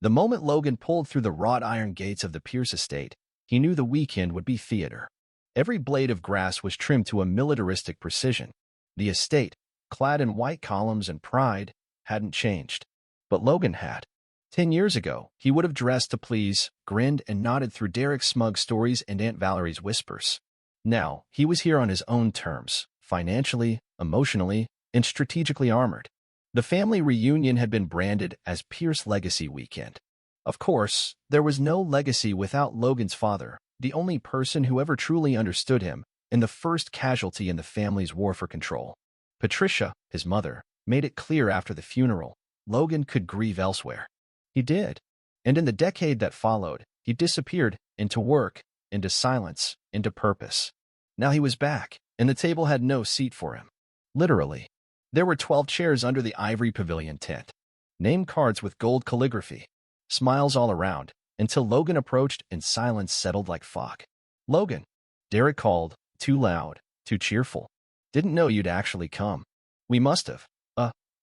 The moment Logan pulled through the wrought iron gates of the Pierce estate, he knew the weekend would be theater. Every blade of grass was trimmed to a militaristic precision. The estate, clad in white columns and pride, hadn't changed. But Logan had. 10 years ago, he would have dressed to please, grinned and nodded through Derek's smug stories and Aunt Valerie's whispers. Now, he was here on his own terms, financially, emotionally, and strategically armored. The family reunion had been branded as Pierce Legacy Weekend. Of course, there was no legacy without Logan's father, the only person who ever truly understood him, and the first casualty in the family's war for control. Patricia, his mother, made it clear after the funeral, Logan could grieve elsewhere. He did. And in the decade that followed, he disappeared into work, into silence, into purpose. Now he was back, and the table had no seat for him. Literally. There were 12 chairs under the ivory pavilion tent. Name cards with gold calligraphy. Smiles all around, until Logan approached and silence settled like fog. "Logan," Derek called, too loud, too cheerful. "Didn't know you'd actually come. We must have,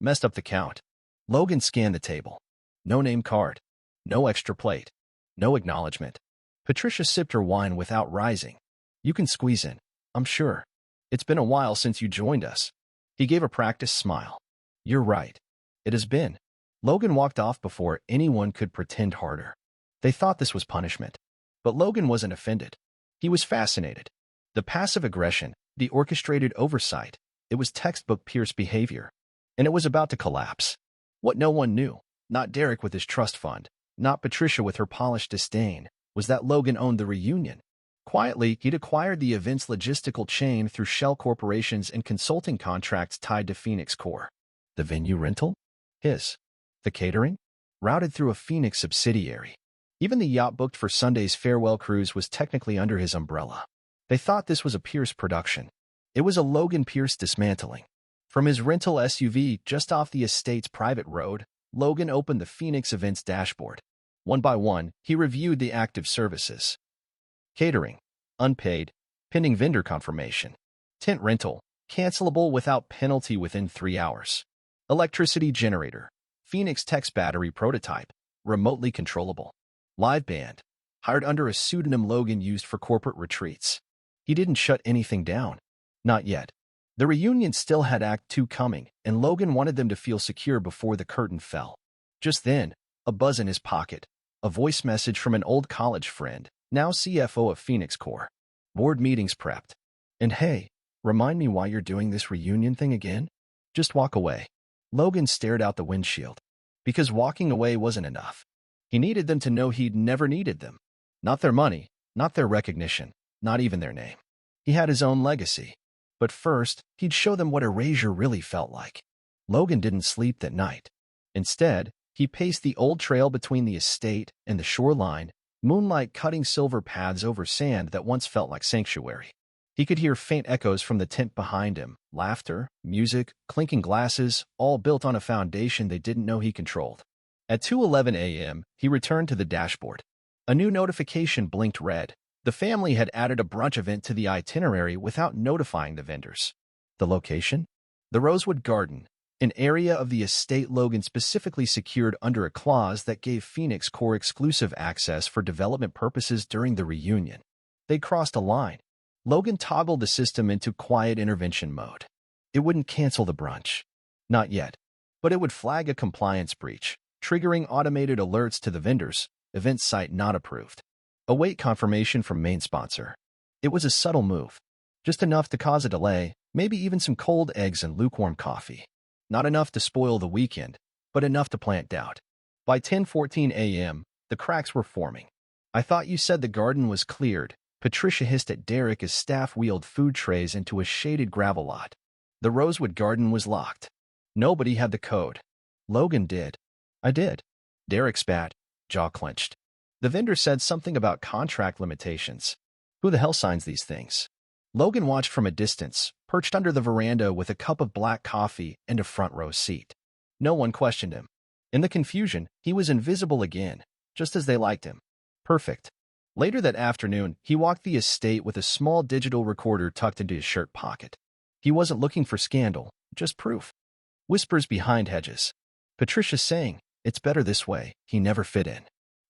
messed up the count." Logan scanned the table. No name card. No extra plate. No acknowledgement. Patricia sipped her wine without rising. "You can squeeze in, I'm sure. It's been a while since you joined us." He gave a practiced smile. "You're right. It has been." Logan walked off before anyone could pretend harder. They thought this was punishment. But Logan wasn't offended. He was fascinated. The passive aggression, the orchestrated oversight, it was textbook Pierce behavior. And it was about to collapse. What no one knew, not Derek with his trust fund, not Patricia with her polished disdain, was that Logan owned the reunion. Quietly, he'd acquired the event's logistical chain through shell corporations and consulting contracts tied to Phoenix Core. The venue rental? His. The catering? Routed through a Phoenix subsidiary. Even the yacht booked for Sunday's farewell cruise was technically under his umbrella. They thought this was a Pierce production. It was a Logan Pierce dismantling. From his rental SUV just off the estate's private road, Logan opened the Phoenix Events dashboard. One by one, he reviewed the active services. Catering, unpaid, pending vendor confirmation. Tent rental, cancelable without penalty within 3 hours. Electricity generator, Phoenix Tech's battery prototype, remotely controllable. Live band, hired under a pseudonym Logan used for corporate retreats. He didn't shut anything down. Not yet. The reunion still had Act 2 coming, and Logan wanted them to feel secure before the curtain fell. Just then, a buzz in his pocket, a voice message from an old college friend, now CFO of Phoenix Core. "Board meetings prepped. And hey, remind me why you're doing this reunion thing again? Just walk away." Logan stared out the windshield. Because walking away wasn't enough. He needed them to know he'd never needed them. Not their money, not their recognition, not even their name. He had his own legacy. But first, he'd show them what erasure really felt like. Logan didn't sleep that night. Instead, he paced the old trail between the estate and the shoreline, moonlight cutting silver paths over sand that once felt like sanctuary. He could hear faint echoes from the tent behind him, laughter, music, clinking glasses, all built on a foundation they didn't know he controlled. At 2:11 a.m., he returned to the dashboard. A new notification blinked red. The family had added a brunch event to the itinerary without notifying the vendors. The location? The Rosewood Garden, an area of the estate Logan specifically secured under a clause that gave Phoenix Core exclusive access for development purposes during the reunion. They crossed a line. Logan toggled the system into quiet intervention mode. It wouldn't cancel the brunch. Not yet. But it would flag a compliance breach, triggering automated alerts to the vendors, event site not approved. Await confirmation from main sponsor. It was a subtle move. Just enough to cause a delay, maybe even some cold eggs and lukewarm coffee. Not enough to spoil the weekend, but enough to plant doubt. By 10:14 a.m., the cracks were forming. "I thought you said the garden was cleared," Patricia hissed at Derek as staff wheeled food trays into a shaded gravel lot. The Rosewood Garden was locked. Nobody had the code. Logan did. "I did." Derek spat, jaw clenched. The vendor said something about contract limitations. Who the hell signs these things? Logan watched from a distance, perched under the veranda with a cup of black coffee and a front row seat. No one questioned him. In the confusion, he was invisible again, just as they liked him. Perfect. Later that afternoon, he walked the estate with a small digital recorder tucked into his shirt pocket. He wasn't looking for scandal, just proof. Whispers behind hedges. Patricia saying, It's better this way. He never fit in.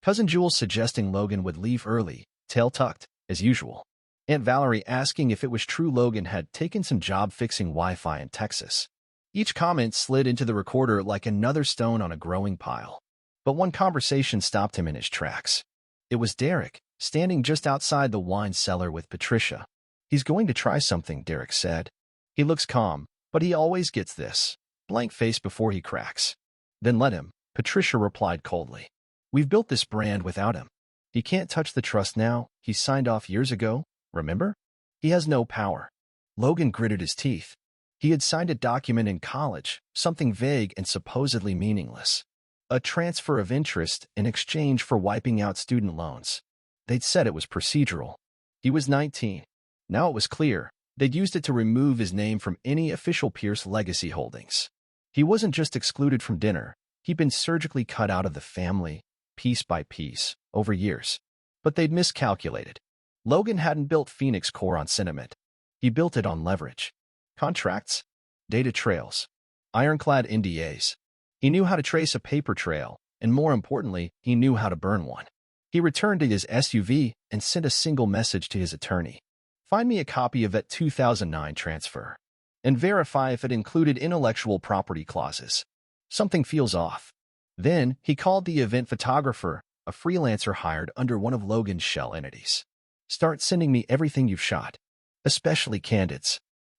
Cousin Jules suggesting Logan would leave early, tail tucked, as usual. Aunt Valerie asking if it was true Logan had taken some job fixing Wi-Fi in Texas. Each comment slid into the recorder like another stone on a growing pile. But one conversation stopped him in his tracks. It was Derek, standing just outside the wine cellar with Patricia. He's going to try something, Derek said. He looks calm, but he always gets this blank face before he cracks. Then let him, Patricia replied coldly. We've built this brand without him. He can't touch the trust now. He signed off years ago, remember? He has no power. Logan gritted his teeth. He had signed a document in college, something vague and supposedly meaningless. A transfer of interest in exchange for wiping out student loans. They'd said it was procedural. He was 19. Now it was clear. They'd used it to remove his name from any official Pierce legacy holdings. He wasn't just excluded from dinner. He'd been surgically cut out of the family, piece by piece, over years. But they'd miscalculated. Logan hadn't built Phoenix Core on sentiment. He built it on leverage. Contracts, data trails, ironclad NDAs. He knew how to trace a paper trail, and more importantly, he knew how to burn one. He returned to his SUV and sent a single message to his attorney. Find me a copy of that 2009 transfer, and verify if it included intellectual property clauses. Something feels off. Then, he called the event photographer, a freelancer hired under one of Logan's shell entities. Start sending me everything you've shot, especially candids.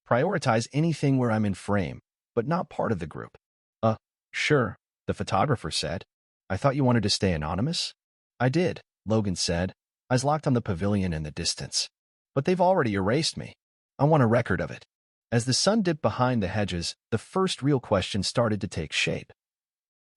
Prioritize anything where I'm in frame, but not part of the group. Sure, the photographer said. I thought you wanted to stay anonymous? I did, Logan said, eyes locked on the pavilion in the distance. But they've already erased me. I want a record of it. As the sun dipped behind the hedges, the first real question started to take shape.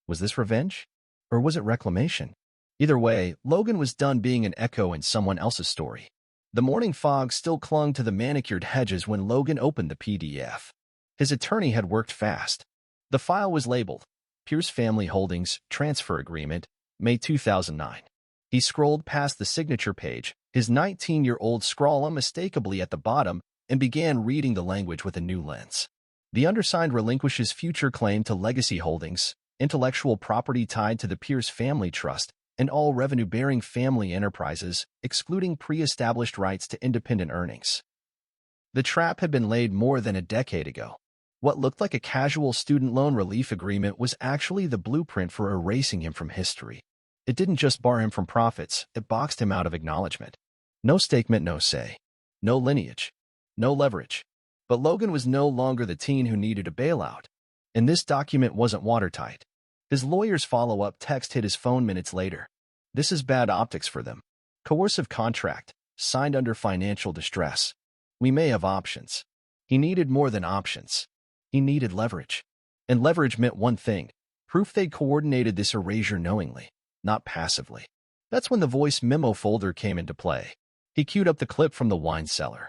Was this revenge? Or was it reclamation? Either way, Logan was done being an echo in someone else's story. The morning fog still clung to the manicured hedges when Logan opened the PDF. His attorney had worked fast. The file was labeled, Pierce Family Holdings Transfer Agreement, May 2009. He scrolled past the signature page, his 19-year-old scrawl unmistakably at the bottom, and began reading the language with a new lens. The undersigned relinquishes future claim to legacy holdings, intellectual property tied to the Pierce Family Trust, and all revenue-bearing family enterprises, excluding pre-established rights to independent earnings. The trap had been laid more than a decade ago. What looked like a casual student loan relief agreement was actually the blueprint for erasing him from history. It didn't just bar him from profits, it boxed him out of acknowledgement. No stake meant no say. No lineage. No leverage. But Logan was no longer the teen who needed a bailout. And this document wasn't watertight. His lawyer's follow-up text hit his phone minutes later. This is bad optics for them. Coercive contract, signed under financial distress. We may have options. He needed more than options. He needed leverage. And leverage meant one thing, proof they'd coordinated this erasure knowingly, not passively. That's when the voice memo folder came into play. He queued up the clip from the wine cellar.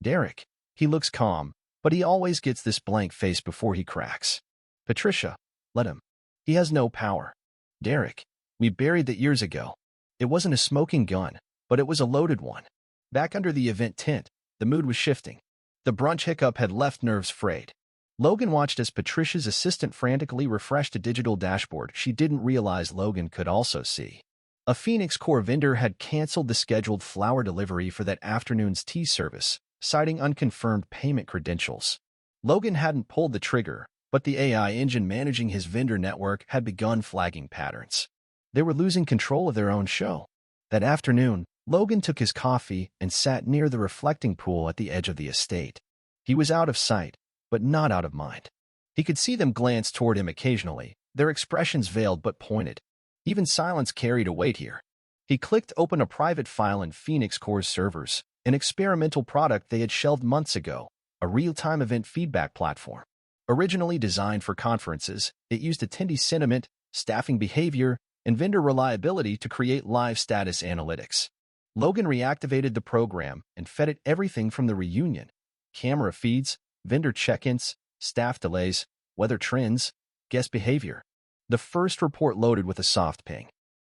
Derek, he looks calm, but he always gets this blank face before he cracks. Patricia, let him. He has no power. Derek, we buried that years ago. It wasn't a smoking gun, but it was a loaded one. Back under the event tent, the mood was shifting. The brunch hiccup had left nerves frayed. Logan watched as Patricia's assistant frantically refreshed a digital dashboard she didn't realize Logan could also see. A Phoenix Core vendor had canceled the scheduled flower delivery for that afternoon's tea service, citing unconfirmed payment credentials. Logan hadn't pulled the trigger, but the AI engine managing his vendor network had begun flagging patterns. They were losing control of their own show. That afternoon, Logan took his coffee and sat near the reflecting pool at the edge of the estate. He was out of sight, but not out of mind. He could see them glance toward him occasionally, their expressions veiled but pointed. Even silence carried a weight here. He clicked open a private file in Phoenix Core's servers, an experimental product they had shelved months ago, a real-time event feedback platform. Originally designed for conferences, it used attendee sentiment, staffing behavior, and vendor reliability to create live status analytics. Logan reactivated the program and fed it everything from the reunion, camera feeds, vendor check-ins, staff delays, weather trends, guest behavior. The first report loaded with a soft ping.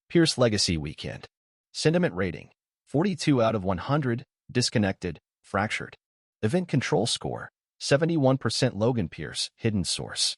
Pierce Legacy Weekend. Sentiment rating, 42 out of 100, disconnected, fractured. Event control score, 71% Logan Pierce, hidden source.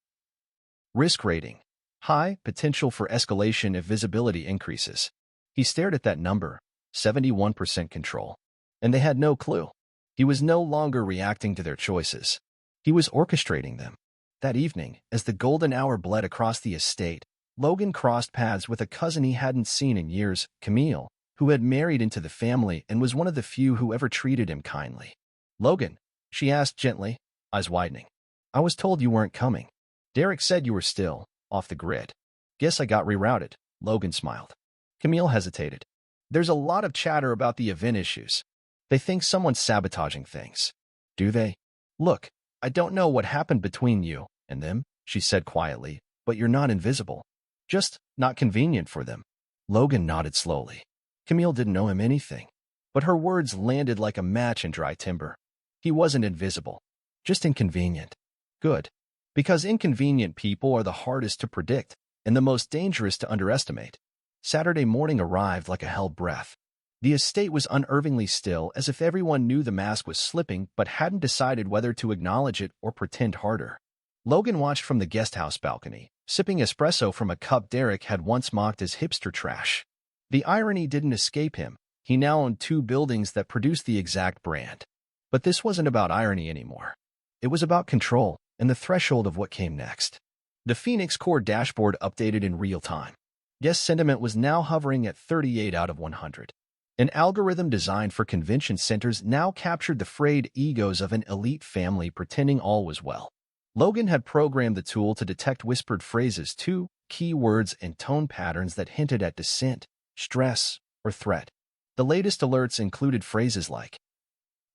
Risk rating, High potential for escalation if visibility increases. He stared at that number, 71% control. And they had no clue. He was no longer reacting to their choices. He was orchestrating them. That evening, as the golden hour bled across the estate, Logan crossed paths with a cousin he hadn't seen in years, Camille, who had married into the family and was one of the few who ever treated him kindly. "Logan," she asked gently, eyes widening. "I was told you weren't coming. Derek said you were still off the grid." "Guess I got rerouted," Logan smiled. Camille hesitated. "There's a lot of chatter about the event issues. They think someone's sabotaging things." "Do they?" "Look, I don't know what happened between you and them," she said quietly, "but you're not invisible. Just not convenient for them." Logan nodded slowly. Camille didn't know him anything, but her words landed like a match in dry timber. He wasn't invisible, just inconvenient. Good. Because inconvenient people are the hardest to predict and the most dangerous to underestimate. Saturday morning arrived like a held breath. The estate was unnervingly still, as if everyone knew the mask was slipping but hadn't decided whether to acknowledge it or pretend harder. Logan watched from the guesthouse balcony, sipping espresso from a cup Derek had once mocked as hipster trash. The irony didn't escape him. He now owned 2 buildings that produced the exact brand. But this wasn't about irony anymore. It was about control and the threshold of what came next. The Phoenix Core dashboard updated in real time. Guest sentiment was now hovering at 38 out of 100. An algorithm designed for convention centers now captured the frayed egos of an elite family pretending all was well. Logan had programmed the tool to detect whispered phrases, too, keywords and tone patterns that hinted at dissent, stress, or threat. The latest alerts included phrases like,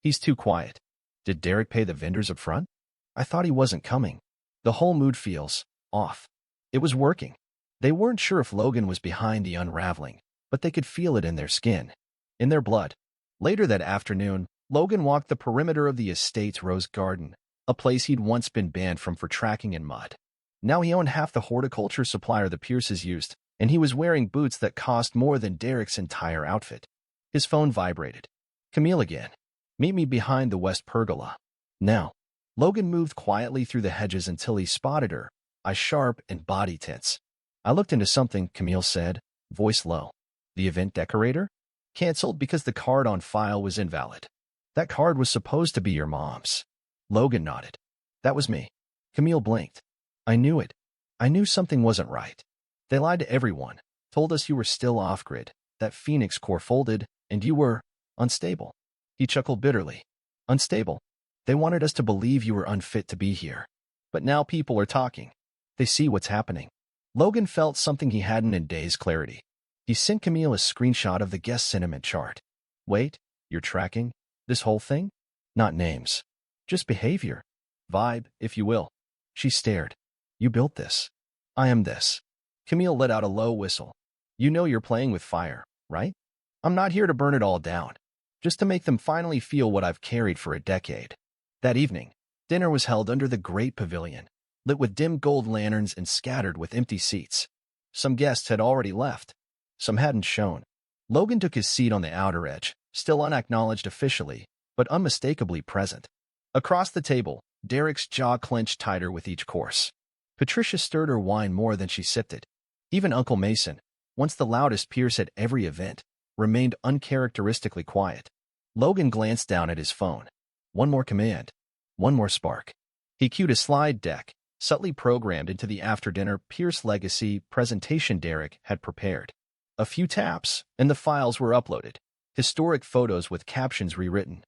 "He's too quiet. Did Derek pay the vendors up front? I thought he wasn't coming." The whole mood feels off. It was working. They weren't sure if Logan was behind the unraveling, but they could feel it in their skin, in their blood. Later that afternoon, Logan walked the perimeter of the estate's rose garden, a place he'd once been banned from for tracking in mud. Now he owned half the horticulture supplier the Pierces used, and he was wearing boots that cost more than Derek's entire outfit. His phone vibrated. "Camille again. Meet me behind the west pergola." Now. Logan moved quietly through the hedges until he spotted her, eyes sharp and body tense. "I looked into something," Camille said, voice low. "The event decorator? Canceled because the card on file was invalid. That card was supposed to be your mom's." Logan nodded. "That was me." Camille blinked. "I knew it. I knew something wasn't right. They lied to everyone, told us you were still off-grid, that Phoenix Core folded, and you were unstable." He chuckled bitterly. "Unstable? They wanted us to believe you were unfit to be here. But now people are talking. They see what's happening." Logan felt something he hadn't in days' clarity. He sent Camille a screenshot of the guest sentiment chart. "Wait, you're tracking this whole thing? Not names. Just behavior. Vibe, if you will." She stared. "You built this. I am this." Camille let out a low whistle. "You know you're playing with fire, right? I'm not here to burn it all down. Just to make them finally feel what I've carried for a decade." That evening, dinner was held under the great pavilion, lit with dim gold lanterns and scattered with empty seats. Some guests had already left. Some hadn't shown. Logan took his seat on the outer edge, still unacknowledged officially, but unmistakably present. Across the table, Derek's jaw clenched tighter with each course. Patricia stirred her wine more than she sipped it. Even Uncle Mason, once the loudest Pierce at every event, remained uncharacteristically quiet. Logan glanced down at his phone. One more command. One more spark. He cued a slide deck, subtly programmed into the after-dinner Pierce Legacy presentation Derek had prepared. A few taps, and the files were uploaded. Historic photos with captions rewritten.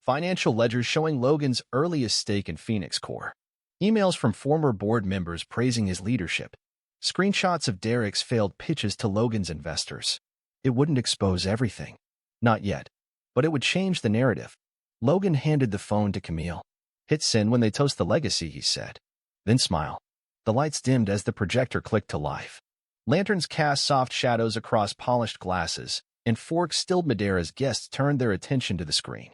Financial ledgers showing Logan's earliest stake in Phoenix Core. Emails from former board members praising his leadership. Screenshots of Derek's failed pitches to Logan's investors. It wouldn't expose everything. Not yet. But it would change the narrative. Logan handed the phone to Camille. "Hit send when they toast the legacy," he said. Then smile. The lights dimmed as the projector clicked to life. Lanterns cast soft shadows across polished glasses, and Fork stilled Madeira as guests turned their attention to the screen.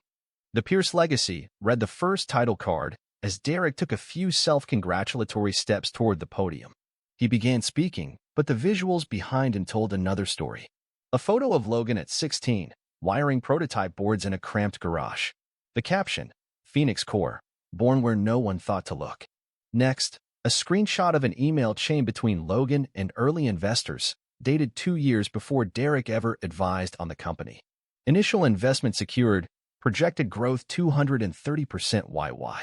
The Pierce Legacy read the first title card as Derek took a few self-congratulatory steps toward the podium. He began speaking, but the visuals behind him told another story. A photo of Logan at 16, wiring prototype boards in a cramped garage. The caption, "Phoenix Core, born where no one thought to look." Next, A screenshot of an email chain between Logan and early investors, dated 2 years before Derek ever advised on the company. Initial investment secured, projected growth 230% YY.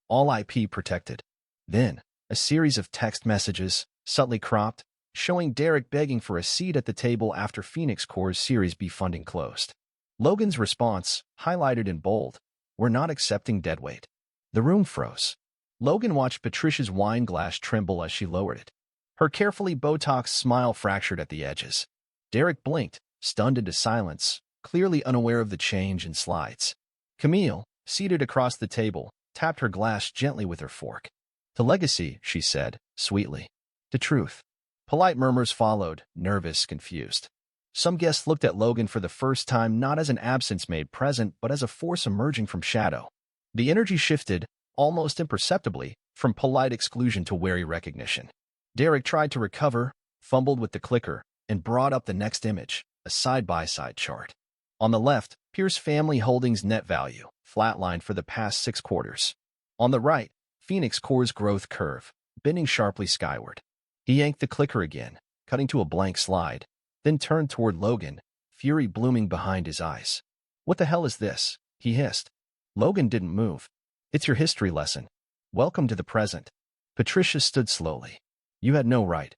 All IP protected. Then, a series of text messages, subtly cropped, showing Derek begging for a seat at the table after Phoenix Core's Series B funding closed. Logan's response, highlighted in bold, "We're not accepting deadweight." The room froze. Logan watched Patricia's wine glass tremble as she lowered it. Her carefully Botoxed smile fractured at the edges. Derek blinked, stunned into silence, clearly unaware of the change in slides. Camille, seated across the table, tapped her glass gently with her fork. "To legacy," she said, sweetly. "To truth." Polite murmurs followed, nervous, confused. Some guests looked at Logan for the first time not as an absence made present, but as a force emerging from shadow. The energy shifted, almost imperceptibly, from polite exclusion to wary recognition. Derek tried to recover, fumbled with the clicker, and brought up the next image, a side-by-side chart. On the left, Pierce Family Holdings' net value, flatlined for the past 6 quarters. On the right, Phoenix Core's growth curve, bending sharply skyward. He yanked the clicker again, cutting to a blank slide, then turned toward Logan, fury blooming behind his eyes. "What the hell is this?" he hissed. Logan didn't move. "It's your history lesson. Welcome to the present." Patricia stood slowly. "You had no right."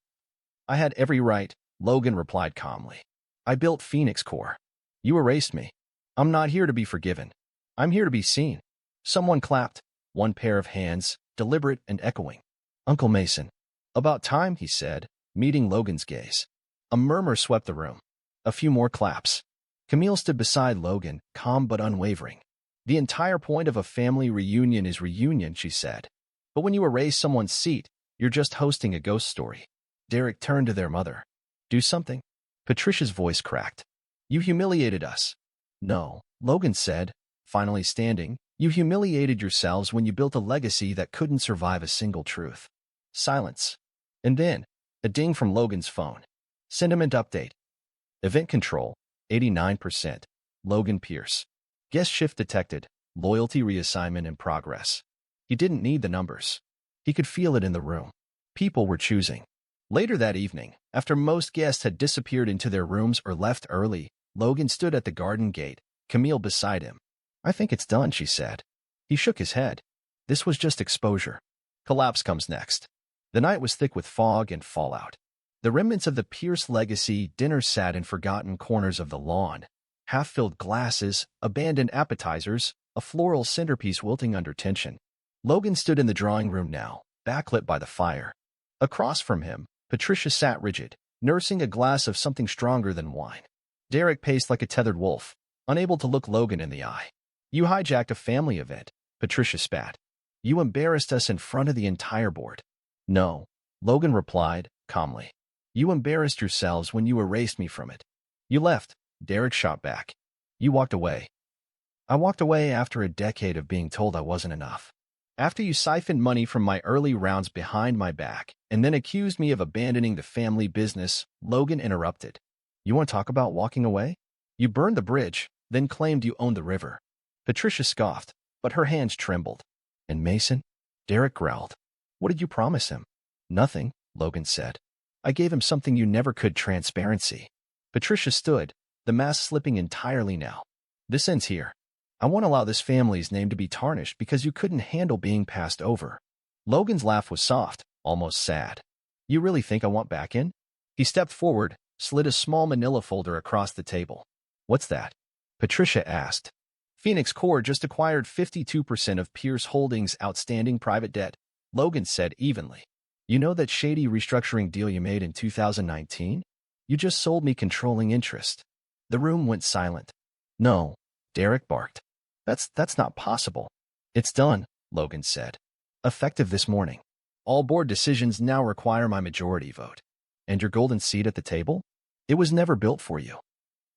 "I had every right," Logan replied calmly. "I built Phoenix Core. You erased me. I'm not here to be forgiven. I'm here to be seen." Someone clapped, one pair of hands, deliberate and echoing. "Uncle Mason." "About time," he said, meeting Logan's gaze. A murmur swept the room. A few more claps. Camille stood beside Logan, calm but unwavering. "The entire point of a family reunion is reunion," she said. "But when you erase someone's seat, you're just hosting a ghost story." Derek turned to their mother. "Do something." Patricia's voice cracked. "You humiliated us." "No," Logan said, finally standing. "You humiliated yourselves when you built a legacy that couldn't survive a single truth." Silence. And then, a ding from Logan's phone. "Sentiment update. Event control, 89%. Logan Pierce. Guest shift detected. Loyalty reassignment in progress." He didn't need the numbers. He could feel it in the room. People were choosing. Later that evening, after most guests had disappeared into their rooms or left early, Logan stood at the garden gate, Camille beside him. "I think it's done," she said. He shook his head. "This was just exposure. Collapse comes next." The night was thick with fog and fallout. The remnants of the Pierce legacy dinner sat in forgotten corners of the lawn. Half-filled glasses, abandoned appetizers, a floral centerpiece wilting under tension. Logan stood in the drawing room now, backlit by the fire. Across from him, Patricia sat rigid, nursing a glass of something stronger than wine. Derek paced like a tethered wolf, unable to look Logan in the eye. "You hijacked a family event," Patricia spat. "You embarrassed us in front of the entire board." "No," Logan replied, calmly. "You embarrassed yourselves when you erased me from it." "You left," Derek shot back. "You walked away." "I walked away after a decade of being told I wasn't enough. After you siphoned money from my early rounds behind my back and then accused me of abandoning the family business," Logan interrupted. "You want to talk about walking away? You burned the bridge, then claimed you owned the river." Patricia scoffed, but her hands trembled. "And Mason?" Derek growled. "What did you promise him?" "Nothing," Logan said. "I gave him something you never could: transparency." Patricia stood, the mask slipping entirely now. "This ends here. I won't allow this family's name to be tarnished because you couldn't handle being passed over." Logan's laugh was soft, almost sad. "You really think I want back in?" He stepped forward, slid a small manila folder across the table. "What's that?" Patricia asked. "Phoenix Core just acquired 52% of Pierce Holdings' outstanding private debt," Logan said evenly. "You know that shady restructuring deal you made in 2019? You just sold me controlling interest." The room went silent. "No," Derek barked. That's not possible." "It's done," Logan said. "Effective this morning. All board decisions now require my majority vote." "And your golden seat at the table?" "It was never built for you."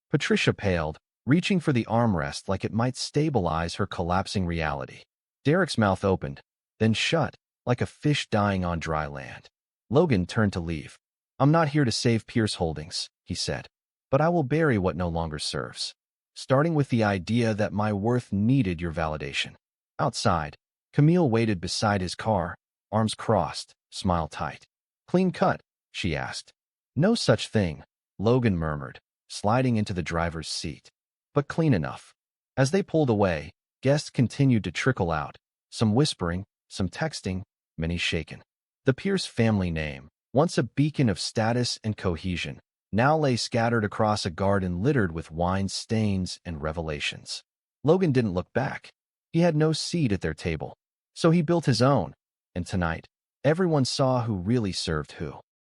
Patricia paled, reaching for the armrest like it might stabilize her collapsing reality. Derek's mouth opened, then shut, like a fish dying on dry land. Logan turned to leave. "I'm not here to save Pierce Holdings," he said, "but I will bury what no longer serves. Starting with the idea that my worth needed your validation." Outside, Camille waited beside his car, arms crossed, smile tight. Clean cut, she asked. No such thing, Logan murmured, sliding into the driver's seat. But clean enough. As they pulled away, guests continued to trickle out, some whispering, some texting, many shaken. The Pierce family name, once a beacon of status and cohesion, now lay scattered across a garden littered with wine stains and revelations. Logan didn't look back. He had no seat at their table, so he built his own, and tonight, everyone saw who really served who.